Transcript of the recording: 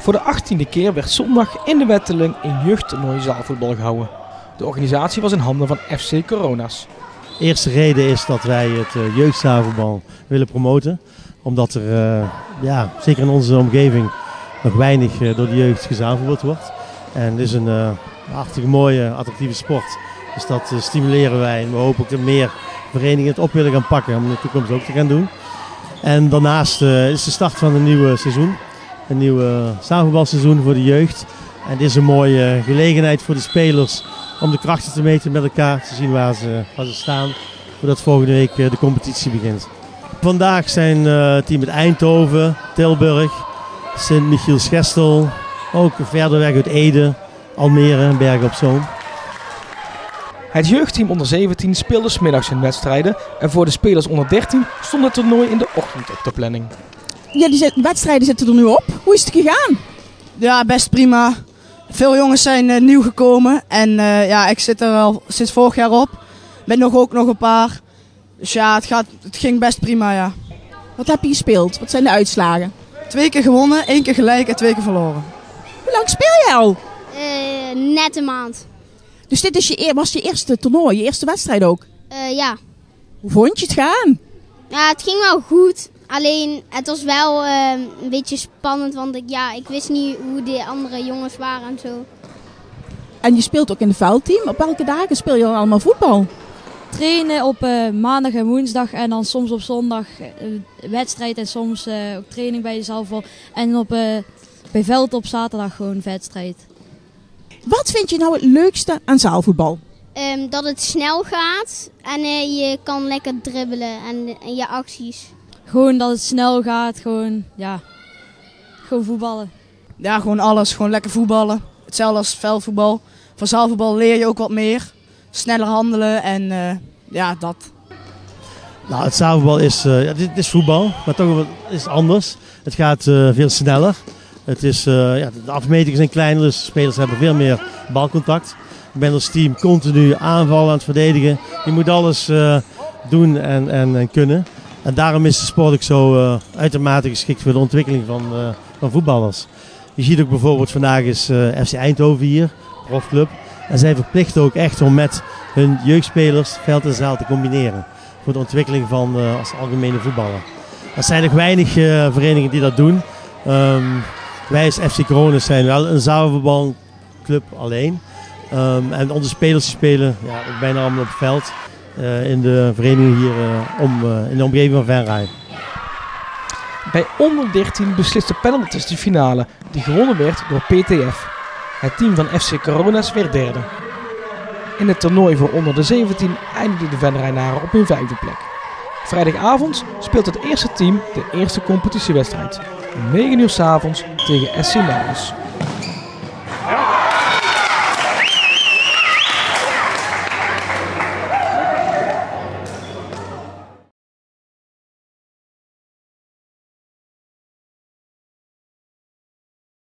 Voor de 18e keer werd zondag in de Wetteling een jeugdtoernooi zaalvoetbal gehouden. De organisatie was in handen van FC Coronas. De eerste reden is dat wij het jeugdzaalvoetbal willen promoten. Omdat er, zeker in onze omgeving, nog weinig door de jeugd gezaalvoetbald wordt. En het is een hartstikke mooie, attractieve sport. Dus dat stimuleren wij en we hopen ook dat meer verenigingen het op willen gaan pakken om in de toekomst ook te gaan doen. En daarnaast is de start van een nieuw seizoen. Een nieuw zaalvoetbalseizoen voor de jeugd. En dit is een mooie gelegenheid voor de spelers om de krachten te meten met elkaar. Te zien waar ze staan voordat volgende week de competitie begint. Vandaag zijn het team uit Eindhoven, Tilburg, Sint-Michiels-Gestel. Ook verder weg uit Ede, Almere en Bergen op Zoom. Het jeugdteam onder 17 speelde 's middags hun wedstrijden en voor de spelers onder 13 stond het toernooi in de ochtend op de planning. Ja, die wedstrijden zitten er nu op. Hoe is het gegaan? Ja, best prima. Veel jongens zijn nieuw gekomen en ik zit er al sinds vorig jaar op. Met ook nog een paar. Dus ja, het ging best prima, ja. Wat heb je gespeeld? Wat zijn de uitslagen? 2 keer gewonnen, 1 keer gelijk en 2 keer verloren. Hoe lang speel je al? Net een maand. Dus dit was je eerste toernooi, je eerste wedstrijd ook? Ja. Hoe vond je het gaan? Ja, het ging wel goed. Alleen, het was wel een beetje spannend, want ik wist niet hoe de andere jongens waren en zo. En je speelt ook in het veldteam. Op welke dagen speel je dan allemaal voetbal? Trainen op maandag en woensdag en dan soms op zondag wedstrijd en soms ook training bij de zaalvoetbal. En bij veld op zaterdag gewoon wedstrijd. Wat vind je nou het leukste aan zaalvoetbal? Dat het snel gaat en je kan lekker dribbelen en je acties. Gewoon dat het snel gaat, gewoon voetballen. Ja, gewoon alles. Gewoon lekker voetballen. Hetzelfde als veldvoetbal. Van zaalvoetbal leer je ook wat meer. Sneller handelen en dat. Nou, het zaalvoetbal dit is voetbal, maar toch is het anders. Het gaat veel sneller. Het is, de afmetingen zijn kleiner, dus de spelers hebben veel meer balcontact. Je bent als team continu aanvallen aan het verdedigen. Je moet alles doen en kunnen. En daarom is de sport ook zo uitermate geschikt voor de ontwikkeling van voetballers. Je ziet ook bijvoorbeeld vandaag is FC Eindhoven hier, profclub. En zij verplichten ook echt om met hun jeugdspelers veld en zaal te combineren. Voor de ontwikkeling van als algemene voetballer. Er zijn nog weinig verenigingen die dat doen. Wij als FC Coronas zijn wel een zaalvoetbalclub alleen. En onze spelers spelen ook bijna allemaal op het veld. In de vereniging hier in de omgeving van Venray. Bij onder 13 beslist de penalties de finale, die gewonnen werd door PTF. Het team van FC Coronas werd derde. In het toernooi voor onder de 17 eindigden de Venraynaren op hun 5e plek. Vrijdagavond speelt het eerste team de eerste competitiewedstrijd. Om 9 uur 's avonds tegen SC Nauwers.